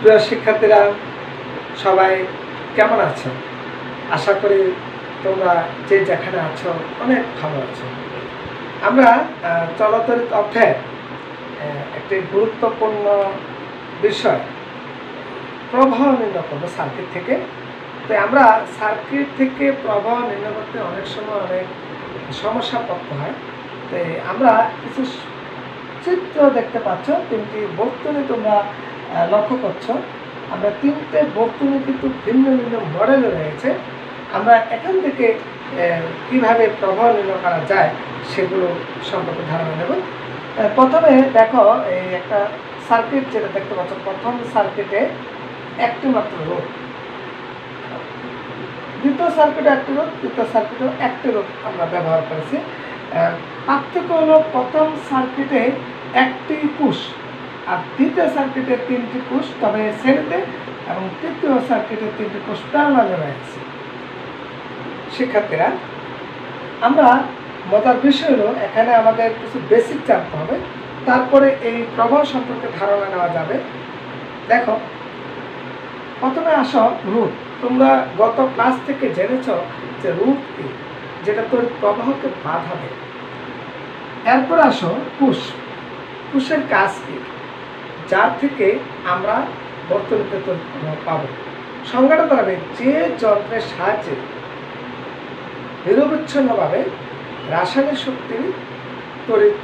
প্রিয় শিক্ষার্থীরা সবাই কেমন আছো? আশা করি তোমরা যে যেখানে আছো অনেক ভালো আছো। আমরা চলতরিত অধ্যায়ের একটি গুরুত্বপূর্ণ বিষয় প্রবাহ নির্ণয় করবো সার্কিট থেকে। তো আমরা সার্কিট থেকে প্রবাহ নির্ণয় করতে অনেক সময় অনেক সমস্যা পড়তে হয়। তো আমরা কিছু চিত্র দেখতে পাচ্ছ, তিনটি বর্তনী তোমরা লক্ষ্য করছো। আমরা তিনটে বর্তনী কিন্তু ভিন্ন ভিন্ন মডেলে রয়েছে। আমরা এখান থেকে কিভাবে প্রবাহ নির্ণয় করা যায় সেগুলো সম্পর্কে ধারণা নেব। প্রথমে দেখো, এই একটা সার্কিট যেটা দেখতে পাচ্ছ, প্রথম সার্কিটে একটি মাত্র রোধ, দ্বিতীয় সার্কিটে একটি রোধ, তৃতীয় সার্কিটে একটি রোধ আমরা ব্যবহার করেছি। পার্থক্য হলো প্রথম সার্কিটে একটি কোষ আর দ্বিতীয় সার্কিটে তিনটি কোষ, তবে শ্রেণীতে, এবং তৃতীয় সার্কিটে তিনটি কোষ প্যারালালে রয়েছে। শিক্ষার্থীরা, আমরা মজার বিষয় হলো এখানে আমাদের কিছু বেসিক জানতে হবে, তারপরে এই প্রবাহ সম্পর্কে ধারণা নেওয়া যাবে। দেখো, প্রথমে আসো রোধ। তোমরা গত ক্লাস থেকে জেনেছ যে রোধ কি, যেটা তোর প্রবাহকে বাধা দেয়। এরপর আসো কোষ। কোষের কাজ কি, যার থেকে আমরা বর্তনীতে তড়িৎ প্রবাহ পাবো। সংজ্ঞাটা দাঁড়াবে যে যন্ত্রের সাহায্যে নিরবচ্ছিন্নভাবে রাসায়নিক শক্তি তড়িৎ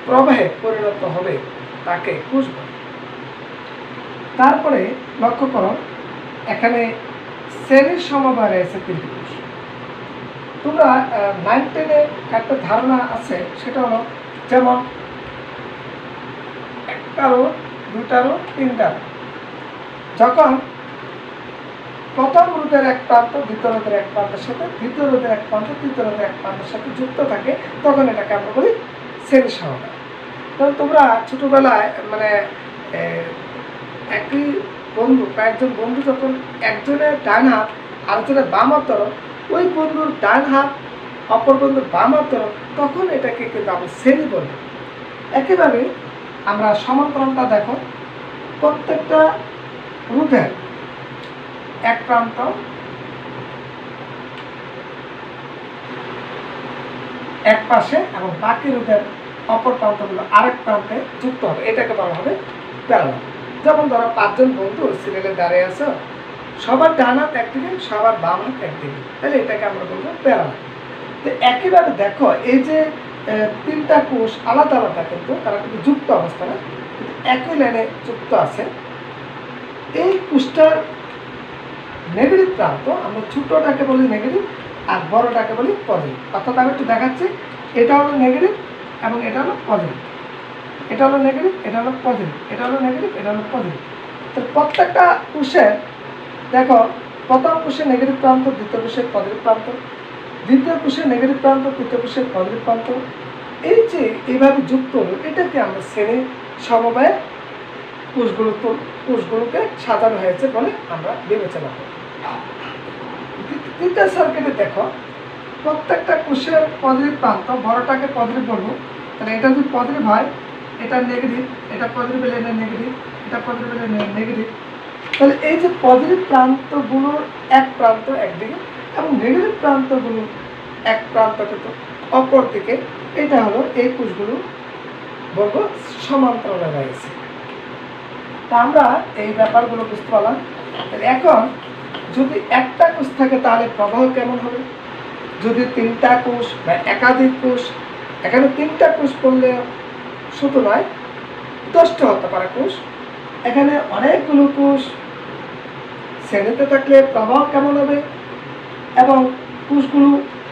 প্রবাহে পরিণত হবে তাকে কোষ বলে। তারপরে লক্ষ্য করো, এখানে শ্রেণীর সমবায় রয়েছে তিনটি কোষ। তোমরা 9-10-এ একটা ধারণা আছে, সেটা হলো যেমন একটা রোধ, দুটা রোধ, তিনটা রোধ। যখন প্রথম রোধের এক প্রান্ত দ্বিতীয় রোধের এক প্রান্তের সাথে, দ্বিতীয় রোধের এক প্রান্ত তৃতীয় রোধের এক প্রান্তের সাথে যুক্ত থাকে, তখন এটাকে আমরা বলি শ্রেণী সমবায়। তো তোমরা ছোটবেলায় একই বন্ধু, কয়েকজন বন্ধু যখন একজনের ডান হাত আরেকজনের বাম হাত ধরো, ওই বন্ধুর ডান হাত অপর বন্ধুর বাম হাত ধরো, তখন এটাকে কিন্তু আমরা শ্রেণী বলবো। একইভাবে আমরা সমান্তরালটা দেখো, প্রত্যেকটা রোধের এক প্রান্ত এক পাশে এবং বাকি রোধের অপর প্রান্তগুলো আরেক প্রান্তে যুক্ত হবে, এটাকে বলা হবে প্যারালাল। যেমন ধরো 5 জন বন্ধু সিরিয়ালে দাঁড়িয়ে আছে, সবার ডান হাত একদিকে, সবার বাম হাত একদিকে, তাহলে এটাকে আমরা বলবো প্যারালাল। তো একইভাবে দেখো, এই যে তিনটা কোষ আলাদা আলাদা, কিন্তু তারা কিন্তু যুক্ত অবস্থা না, কিন্তু একই লাইনে যুক্ত আছে। এই কোষটার নেগেটিভ প্রান্ত আমরা ছোটটাকে বলি নেগেটিভ আর বড়টাকে বলি পজিটিভ। অর্থাৎ আমি একটু দেখাচ্ছি, এটা হলো নেগেটিভ এবং এটা হলো পজিটিভ, এটা হলো নেগেটিভ, এটা হলো পজিটিভ, এটা হলো নেগেটিভ, এটা হলো পজিটিভ। তো প্রত্যেকটা কোষের দেখো, প্রথম কোষের নেগেটিভ প্রান্ত, দ্বিতীয় কোষের পজিটিভ প্রান্ত, দ্বিতীয় কোষের নেগেটিভ প্রান্ত, তৃতীয় কোষের পজিটিভ প্রান্ত, এই যে এইভাবে যুক্ত হলো, এটাকে আমরা শ্রেণী সমবায়ে কোষগুলোকে সাজানো হয়েছে বলে আমরা বিবেচনা করি। তৃতীয় সার্কিটে দেখো, প্রত্যেকটা কোষের পজিটিভ প্রান্ত, বড়টাকে পজিটিভ বলবো, তাহলে এটা যদি পজিটিভ হয় এটা নেগেটিভ, এটা পজিটিভ হলে এটা নেগেটিভ, এটা পজিটিভ হলে নেগেটিভ। তাহলে এই যে পজিটিভ প্রান্তগুলোর এক প্রান্ত একদিকে এবং নেগেটিভ প্রান্তগুলো এক প্রান্ত কিন্তু অপর দিকে, এটা হলো এই কোষগুলো বলবো সমান্তরালে রয়েছে। তা আমরা এই ব্যাপারগুলো বুঝতে পারলাম। এখন যদি একটা কোষ থাকে তাহলে প্রবাহ কেমন হবে, যদি তিনটা কোষ বা একাধিক কোষ, এখানে তিনটা কোষ করলে শুধু নয়, 10টা হতে পারে কোষ, এখানে অনেকগুলো কোষ, শ্রেণীতে থাকলে প্রবাহ কেমন হবে, এবং কোষগুলো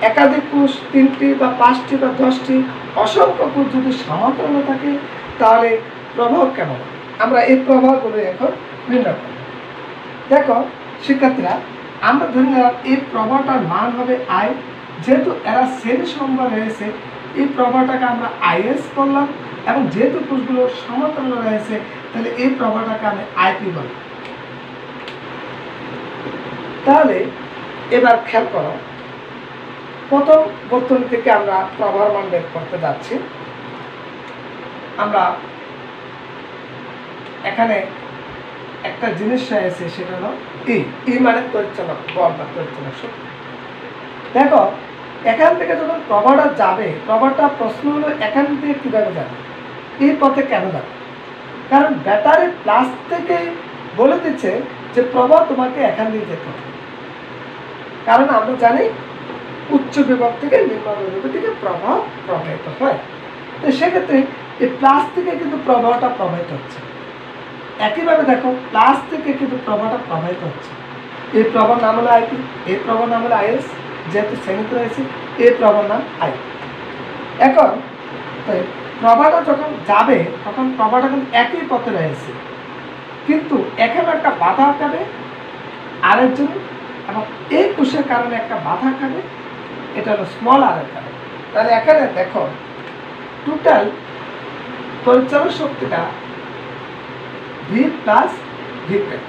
একাধিক কোষ, 3টি বা 5টি বা 10টি, অসংখ্য কোষ যদি সমান্তরালে থাকে তাহলে প্রবাহ কেমন হবে। আমরা এই প্রবাহগুলো এখন নির্ণয় করব। দেখো শিক্ষার্থীরা, আমরা ধরে নিলাম এই প্রবাহটার মান হবে আই। যেহেতু এরা শ্রেণী সমবায় রয়েছে, এই প্রবাহটাকে আমরা আইএস করলাম, এবং যেহেতু কোষগুলো সমান্তরালে রয়েছে তাহলে এই প্রবাহটাকে আমি আইপি বললাম। তাহলে এবার খেয়াল করো, প্রথম বর্তনী থেকে আমরা প্রবাহের মান বের করতে যাচ্ছি। আমরা এখানে একটা জিনিস রয়েছে, সেটা হলো ই মানে তড়িৎচালক বল বা তড়িৎচালক শক্তি। দেখো এখান থেকে যখন প্রবাহটা যাবে, প্রবাহটা প্রশ্ন হলো এখান থেকে কীভাবে যাবে, এই পথে কেন যাবে? কারণ ব্যাটারি প্লাস থেকে বলে দিচ্ছে যে প্রবাহ তোমাকে এখান দিয়ে যেতে হবে। কারণ আমরা জানি উচ্চ বিভব থেকে নিম্ন বিভব থেকে প্রবাহ প্রবাহিত হয়। তো সেক্ষেত্রে এই প্লাস থেকে কিন্তু প্রবাহটা প্রবাহিত হচ্ছে। একইভাবে দেখো প্লাস থেকে কিন্তু প্রবাহটা প্রবাহিত হচ্ছে। এই প্রবাহ নাম হলো আইপি, এই প্রবাহ নাম হলো আইএস, যেহেতু শ্রেণীতে রয়েছে এই প্রবাহ নাম আই। এখন প্রবাহটা যখন যাবে তখন প্রবাহটা কিন্তু একই পথে রয়েছে, কিন্তু এখানে একটা বাধা খাবে আরের জন্য, এবং এই কোষের কারণে একটা বাধা খাবে, এটা হলো স্মল আর এর কারণে। তাহলে এখানে দেখো টোটাল পরিচালক শক্তিটা ভি প্লাস ভি প্রাইম,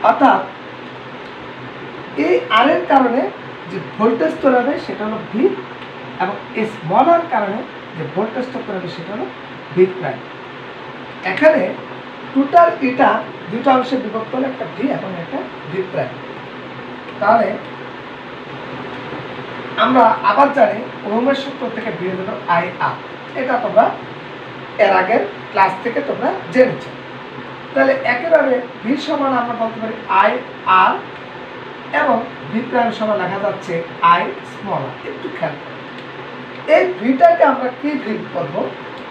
অর্থাৎ এই আর এর কারণে যে ভোল্টেজ তৈরি হবে সেটা হলো ভি, এবং এই স্মল আর কারণে যে ভোল্টেজটা তৈরি হবে সেটা হলো ভি প্রাইম। এখানে টোটাল এটা দুটো অংশে বিভক্ত হলো, একটা ভি এবং একটা ভি প্রাইম। তাহলে আমরা আবার জানি ওহমের সূত্র থেকে বের হলো আই আর, এটা তোমরা এর আগের ক্লাস থেকে তোমরা জেনেছ। তাহলে একেবারে ভি সমান আমরা বলতে পারি আই আর, এবং ভি প্রাইম সমান লেখা যাচ্ছে আই স্মল আর। একটু খেয়াল করো, এই ভিটাকে আমরা কি ভি করবো?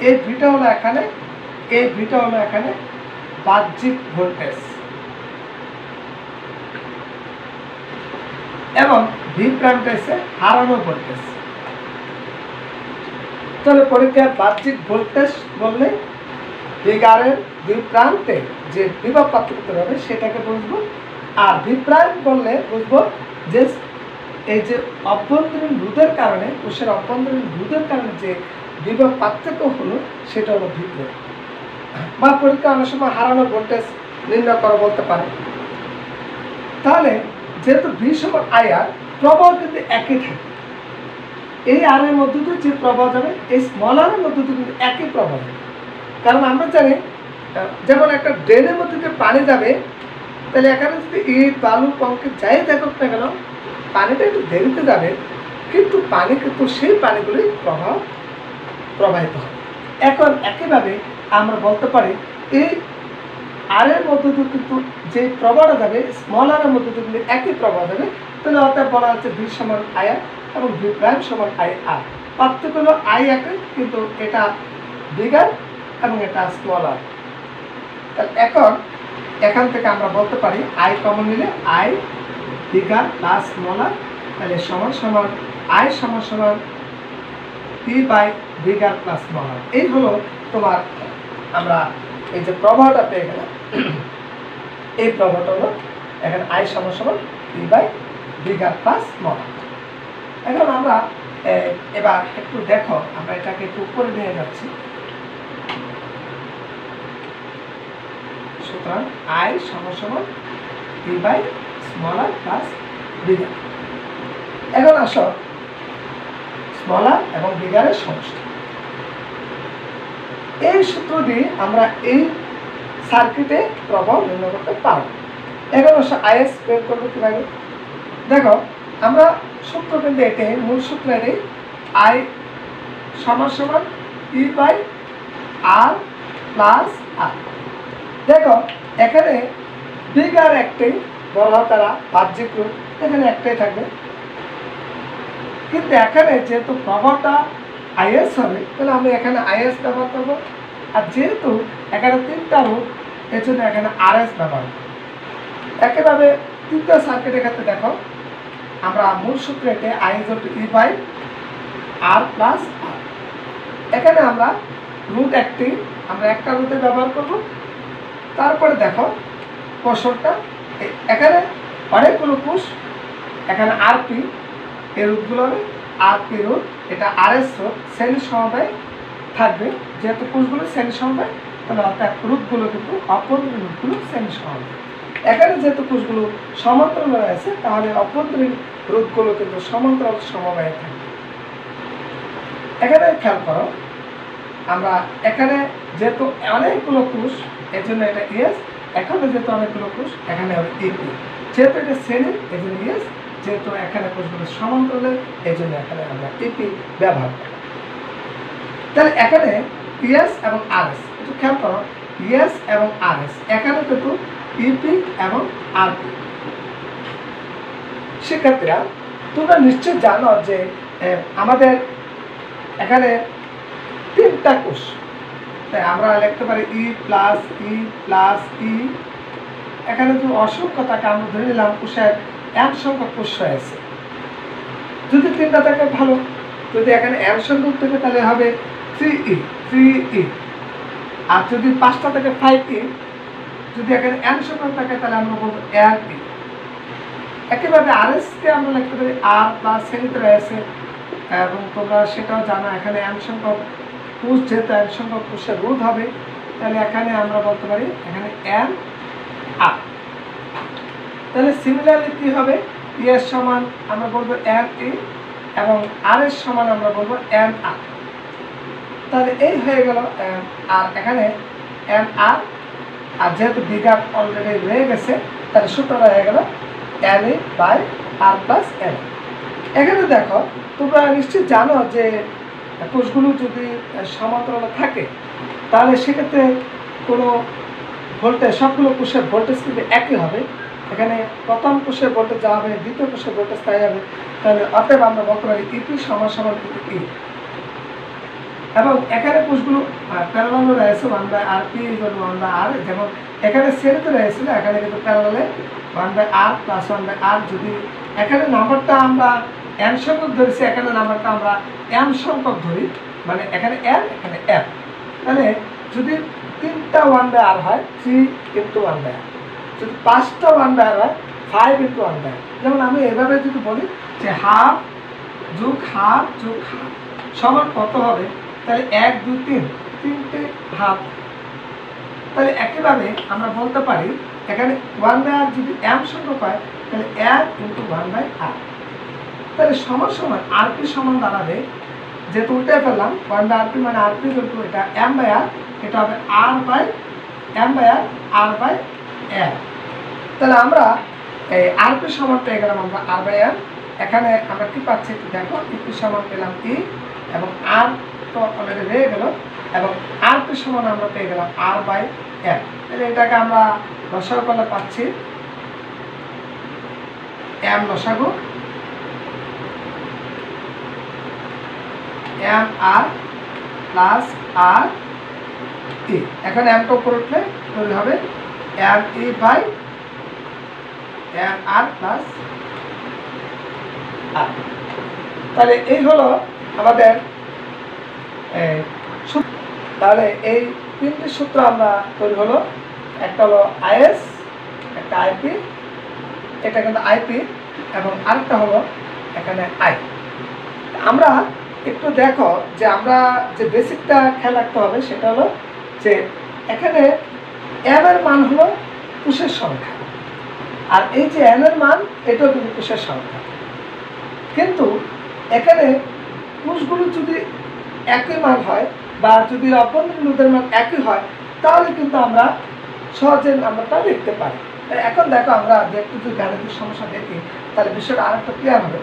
এই ভিটা হলো এখানে, এই ভিটা হলো এখানে বাহ্যিক ভোল্টেজ, এবং ভি প্রাইমটা হচ্ছে হারানো ভোল্টেজ। তাহলে পরীক্ষার বাহ্যিক ভোল্টেজ বললে ফিগারের দুই প্রান্তে যে বিভব পার্থক্য হবে সেটাকে বুঝবো, আর ভি প্রাইম বললে বুঝবো যে এই যে অভ্যন্তরীণ রোধের কারণে, কোষের অভ্যন্তরীণ রোধের কারণে যে বিভব পার্থক্য হলো সেটা হলো ভি প্রাইম। বা পরীক্ষা অনেক সময় হারানো ভোল্টেজ নির্ণয় করা বলতে পারে। তাহলে যেহেতু ভি সমান আই আর, প্রবাহ কিন্তু একই থাকে। এই আর এর মধ্যে দিয়ে যে প্রবাহ যাবে, এই স্মল আর এর মধ্যে দিয়ে কিন্তু একই প্রবাহ যাবে। কারণ আমরা জানি যেমন একটা ড্রেনের মধ্যে দিয়ে পানি যাবে, তাহলে এখানে যদি ইট বালু কংক্রিট যাই দেখুক না কেন, পানিটা একটু দেরিতে যাবে, কিন্তু পানি কিন্তু সেই পানিগুলোই প্রবাহিত হবে। এখন একইভাবে আমরা বলতে পারি এই আর এর মধ্যে দিয়ে কিন্তু যে প্রবাহটা যাবে, স্মল আর এর মধ্যে দিয়ে কিন্তু একই প্রবাহ যাবে। তাহলে অর্থাৎ বলা হচ্ছে ভি সমান আই আর এবং ভি প্রাইম সমান আই আর। পার্থক্য হলো আই একই, কিন্তু এটা বিগার এবং এটা স্মল আর। তাহলে এখন এখান থেকে আমরা বলতে পারি আই কমন নিলে I bigger plus small r, তাহলে সমান সমান আই সমান সমান P by bigger plus small r. এই হলো তোমার আমরা এই যে প্রবাহটা পেয়ে গেলাম, এই প্রবাহটা হলো এখানে আই সমান সমান P by bigger plus small r. এখন আমরা এবার একটু দেখো, আমরা এটাকে একটু উপরে নিয়ে যাচ্ছি। সুতরাং আই সমান সমান P by small R plus bigger. এখন আসো স্মল আর এবং বিগারের সমষ্টি। এই সূত্র দিয়ে আমরা এই সার্কিটে প্রবাহ নির্ণয় করতে পারব। এখন আসো আইএস বের করবো কিভাবে? দেখো আমরা সূত্র কিন্তু এটাই, মূল সূত্র এটাই, আই সমান সমান ই বাই আর প্লাস আর। দেখো এখানে বিগার একটাই, বড় তারা বাহ্যিক রূপ এখানে একটাই থাকবে, কিন্তু এখানে যেহেতু প্রবাহটা আইএস হবে, তাহলে আমরা এখানে আইএস ব্যবহার করবো। আর যেহেতু এখানে তিনটা রূপ, এর জন্য এখানে আরএস ব্যবহার করবো। একইভাবে তৃতীয় সার্কিটের ক্ষেত্রে দেখো আমরা মূল সূত্র এতে I is to E by R plus r. এখানে আমরা রুট একটি, আমরা একটা রুটে ব্যবহার করব। তারপরে দেখো কৌশলটা, এখানে অনেকগুলো কোষ, এখানে আর পি এই রুটগুলো হবে আর পি রুট, এটা আর এস রুট, শ্রেণী সমবায় থাকবে। যেহেতু কোষগুলো শ্রেণী সমবায়, তাহলে অর্থাৎ রুটগুলো কিন্তু অভ্যন্তরীণ রুটগুলো শ্রেণী সমবায়। এখানে যেহেতু কোষগুলো সমান্তরাল রয়েছে, তাহলে অভ্যন্তরীণ রুটগুলো কিন্তু সমান্তরাল সমবায়ে থাকবে। এখানে খেয়াল করো, আমরা এখানে যেহেতু অনেকগুলো কোষ, এর জন্য এটা এস, এখানে যেহেতু অনেকগুলো কোষ, এখানে হবে ইপি। যেহেতু এটা শ্রেণী, এই জন্য ইএস। যেহেতু এখানে কোষগুলো সমান্তরালে, এই জন্য এখানে আমরা ইপি ব্যবহার করি। তাহলে এখানে ইএস এবং আরএস, একটু খেয়াল করো, ইএস এবং আরএস, এখানে কিন্তু ইপি এবং আরপি। শিক্ষার্থীরা, তোমরা নিশ্চয় জানো যে আমাদের এখানে 3টা কোষ, তাই আমরা লিখতে পারি ই প্লাস ই প্লাস ই। এখানে যদি অসংখ্য থাকে, আমরা ধরে নিলাম কোষের এন সংখ্যক কোষ রয়েছে। যদি 3টা থাকে ভালো, যদি এখানে এন সংখ্যক থাকে তাহলে হবে 3e। আর যদি 5টা থাকে 5e। যদি এখানে এন সংখ্যক থাকে তাহলে আমরা বলবো n e। একইভাবে আরএস কে আমরা লিখতে পারি আর প্লাস শ্রেণীতে রয়েছে, এবং তোমরা সেটাও জানো এখানে এন সংখ্যক কোষ, যেহেতু এন সংখ্যক কোষের রুট হবে, তাহলে এখানে আমরা বলতে পারি এখানে এন আর। তাহলে সিমিলারলি কি হবে, ই এর সমান আমরা বলবো এন ই, এবং আর এর সমান আমরা বলবো এন আর। তাহলে এই হয়ে গেল, আর এখানে এন আর, আর যেহেতু বিঘাত অলরেডি রয়ে গেছে, তাহলে সূত্রটা হয়ে গেল N E by R plus N. এখানে দেখো, তোমরা নিশ্চয়ই জানো যে কোষগুলো যদি সমান্তরালে থাকে তাহলে সেক্ষেত্রে কোনো ভোল্টেজ, সবগুলো কোষের ভোল্টেজ কিন্তু একই হবে। এখানে প্রথম কোষের ভোল্টেজ যা হবে, দ্বিতীয় কোষের ভোল্টেজ তাই হবে। তাহলে অতএব আমরা বলতে পারি ইপি সমান সমান কিন্তু ই। এবং এখানে কোষগুলো প্যারালালে রয়েছে 1/rp = 1/r। যেমন এখানে শ্রেণীতে রয়েছিল, এখানে কিন্তু প্যারালালে 1/r প্লাস 1/r। যদি এখানে নাম্বারটা আমরা n সংখ্যক ধরেছি, এখানে নাম্বারটা আমরা m সংখ্যক ধরি, মানে এখানে n, এখানে m। তাহলে যদি 3টা 1/r হয় 3 × 1/r, যদি 5টা 1/r হয় 5 × 1/r। যেমন আমি এভাবে যদি বলি যে হাফ যোগ হাফ যোগ হাফ সমান কত হবে, তাহলে 1 2 3, 3টে হাফ। তাহলে একইভাবে আমরা বলতে পারি এখানে 1/r যদি m সংখ্যক হয় তাহলে 1 × 1/r। তাহলে সমান সমান আরপি সমান দাঁড়াবে, যেহেতু উল্টে ফেললাম, 1/rp মানে আরপি কিন্তু এটা m/r, এটা হবে r/m/r, r/m। তাহলে আমরা এই আরপি সমান পেয়ে গেলাম আমরা r/m। এখানে আমরা কি পাচ্ছি দেখো, ইপি সমান পেলাম ই, এবং আর তো অলরেডি রয়ে গেল, এবং আরপি সমান আমরা পেয়ে গেলাম r/m। তাহলে এটাকে আমরা লসাগু করলে পাচ্ছি m লসাগু m r plus r e। এখন m টা উপরে উঠলে তৈরি হবে m e by m r plus r। তাহলে এই হলো আমাদের সূত্র। তাহলে এই 3টি সূত্র আমরা তৈরি হলো, একটা হলো আইএস, একটা আইপি, এটা কিন্তু আইপি, এবং আরেকটা হলো এখানে আই। আমরা একটু দেখো যে আমরা যে বেসিকটা খেয়াল রাখতে হবে, সেটা হলো যে এখানে m এর মান হলো কোষের সংখ্যা, আর এই যে n এর মান, এটাও কিন্তু কোষের সংখ্যা। কিন্তু এখানে কোষগুলো যদি একই মান হয়, বা যদি অভ্যন্তরীণ রোধের মান একই হয়, তাহলে কিন্তু আমরা সহজে নাম্বারটা লিখতে পারি। এখন দেখো, আমরা একটু যদি গাণিতিক সমস্যা দেখি তাহলে বিষয়টা আরেকটা ক্লিয়ার হবে।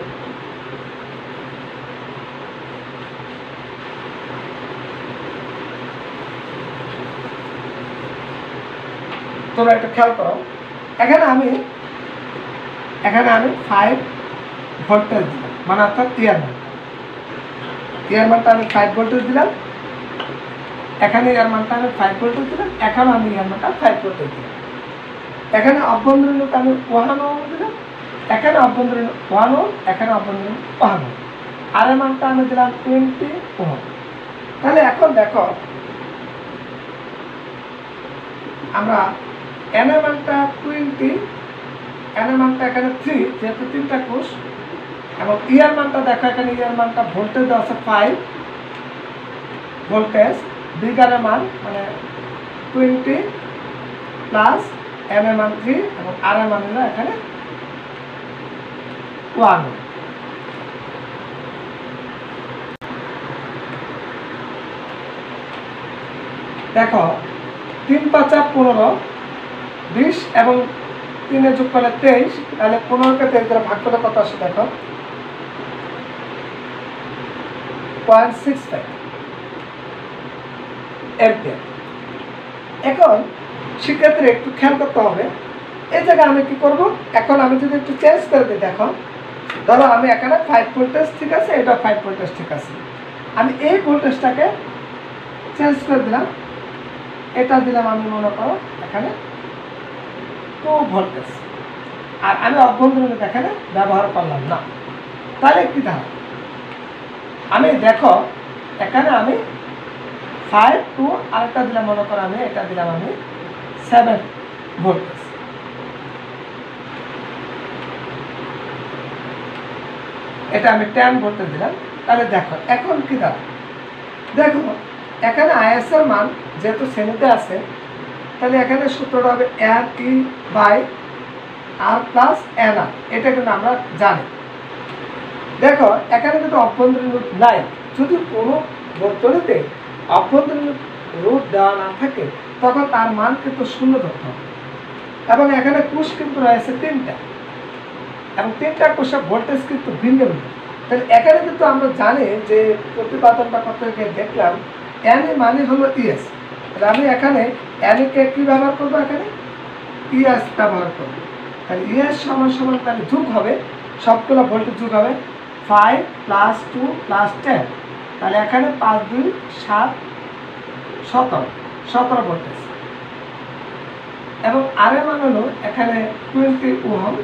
তোমরা একটা খেয়াল করো, এখানে আমি 5 ভোল্টেজ দিলাম, মানে অর্থাৎ ইয়ার মানটা আমি 5 ভোল্টেজ দিলাম, এখানে ইয়ার মানটা আমি 5 ভোল্টেজ দিলাম, এখানে আমি ইয়ার মানটা 5 ভোল্টেজ দিলাম। এখানে অভ্যন্তরীণ আমি 1 ওহম দিলাম, এখানে অভ্যন্তরীণ 1 ওহম, এখানে অভ্যন্তরীণ 1 ওহম, আর এর মানটা আমি দিলাম 20 ওহম। তাহলে এখন দেখো, আমরা n এর মানটা 20, n এর মানটা এখানে 3, যেহেতু 3টা কোষ, এবং ইয়ার মানটা দেখো, এখানে ইয়ার মানটা ভোল্টেজ দেওয়া আছে 5 ভোল্টেজ, বিঘারের মান মানে 20 প্লাস m এর মান 3, এবং r এর মান হলো এখানে 1। দেখো 3 × 5 = 15, 20 এবং 3 যোগ করলে 23, তাহলে 15কে 23 দ্বারা ভাগ করলে কত আসে দেখো, 0.65 অ্যাম্পিয়ার। এখন শিক্ষার্থীর একটু খেয়াল করতে হবে, এই জায়গায় আমি কি করব, এখন আমি যদি একটু চেঞ্জ করে দিই, দেখো ধরো আমি এখানে 5 ভোল্টেজ ঠিক আছে, এটা 5 ভোল্টেজ ঠিক আছে, আমি এই ভোল্টেজটাকে চেঞ্জ করে দিলাম, এটা দিলাম আমি মনে করো এখানে 2 ভোল্টেজ, আর আমি অভ্যন্তরীণ এখানে ব্যবহার করলাম না, তাহলে কি দাঁড়ায়, আমি দেখো এখানে আমি 5 2 আরেকটা দিলাম মনে করো আমি এটা দিলাম আমি 7 ভোল্টেজ। এটা আমি 10 ভোল্টেজ দিলাম, তাহলে দেখো এখন কি দাঁড়ায়, দেখো এখানে আইএস এর মান যেহেতু শ্রেণীতে আছে, তাহলে এখানে সূত্রটা হবে R/R+NR, এটা কিন্তু আমরা জানি। দেখো এখানে কিন্তু অভ্যন্তরীণ রুট নাই, যদি কোনো বর্তনীতে অভ্যন্তরীণ রুট দেওয়া না থাকে তখন তার মান কিন্তু 0 ধরতে হবে, এবং এখানে কোষ কিন্তু রয়েছে 3টা, এবং 3টা কোষের ভোল্টেজ কিন্তু ভিন্ন ভিন্ন। তাহলে এখানে কিন্তু আমরা জানি যে প্রতিপাদনটা করতে গিয়ে দেখলাম এন এ মানে হলো ইএস, তাহলে আমি এখানে এন কে কি ব্যবহার করবো, এখানে ইএস ব্যবহার করবো, তাহলে ইএস সমান সমান তাহলে যোগ হবে, সবগুলো ভোল্টেজ যোগ হবে 5 + 2 + 10, তাহলে এখানে 5 2 7 17 ভোল্টেজ, এবং আর এর মান হলো এখানে 20 ওহম,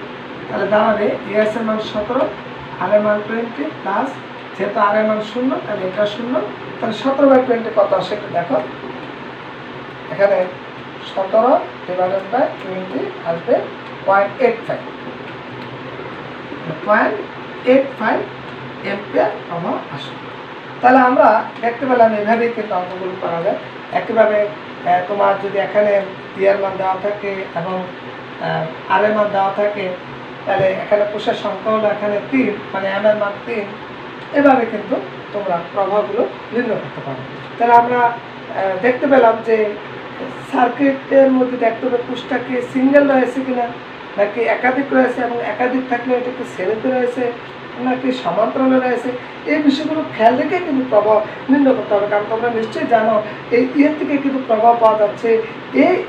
তাহলে দাঁড়াবে ইএস এর মান 17, আর এর মান 20 প্লাস যেহেতু আর এর মান 0 তাহলে এটা 0, তাহলে 17/20 কত আসে একটু দেখো, এখানে 17 / 20 আসবে 0.85 অ্যাম্পিয়ার আমার আসবে। তাহলে আমরা দেখতে পেলাম এভাবেই কিন্তু অঙ্কগুলো করা যায়। একইভাবে তোমার যদি এখানে ইয়ার মান দেওয়া থাকে এবং আর এর মান দেওয়া থাকে, তাহলে এখানে কোষের সংখ্যা হলো এখানে 3, মানে এম এর মান 3, এভাবে কিন্তু তোমরা প্রভাবগুলো নির্ণয় করতে পারো। তাহলে আমরা দেখতে পেলাম যে সার্কিটের মধ্যে দেখতে হবে কোষটা কি সিঙ্গেল রয়েছে কিনা নাকি একাধিক রয়েছে, এবং একাধিক থাকলে এটা কি শ্রেণীতে রয়েছে নাকি সমান্তরালে রয়েছে, এই বিষয়গুলো খেয়াল রেখে কিন্তু প্রভাব নির্ণয় করতে হবে। কারণ তোমরা নিশ্চয়ই জানো এই ইয়ের থেকে কিন্তু প্রভাব পাওয়া যাচ্ছে,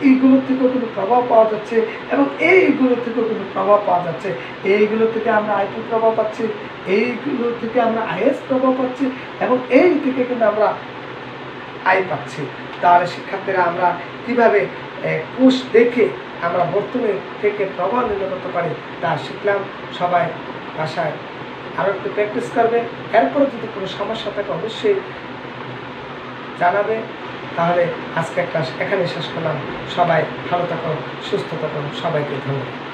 এইগুলোর থেকেও কিন্তু প্রভাব পাওয়া যাচ্ছে, এবং এইগুলোর থেকেও কিন্তু প্রভাব পাওয়া যাচ্ছে। এইগুলো থেকে আমরা আইপি প্রভাব পাচ্ছি, এইগুলো থেকে আমরা আইএস প্রভাব পাচ্ছি, এবং এই থেকে কিন্তু আমরা আই পাচ্ছি। তাহলে শিক্ষার্থীরা আমরা কিভাবে কোষ দেখে আমরা বর্তনী থেকে প্রভাব নির্ণয় করতে পারি তা শিখলাম। সবাই বাসায় আরও একটু প্র্যাকটিস করবে, এরপরে যদি কোনো সমস্যা থাকে অবশ্যই জানাবে। তাহলে আজকে ক্লাস এখানে শেষ করলাম। সবাই ভালো থাকো, সুস্থ থাকো, সবাইকে ধন্যবাদ।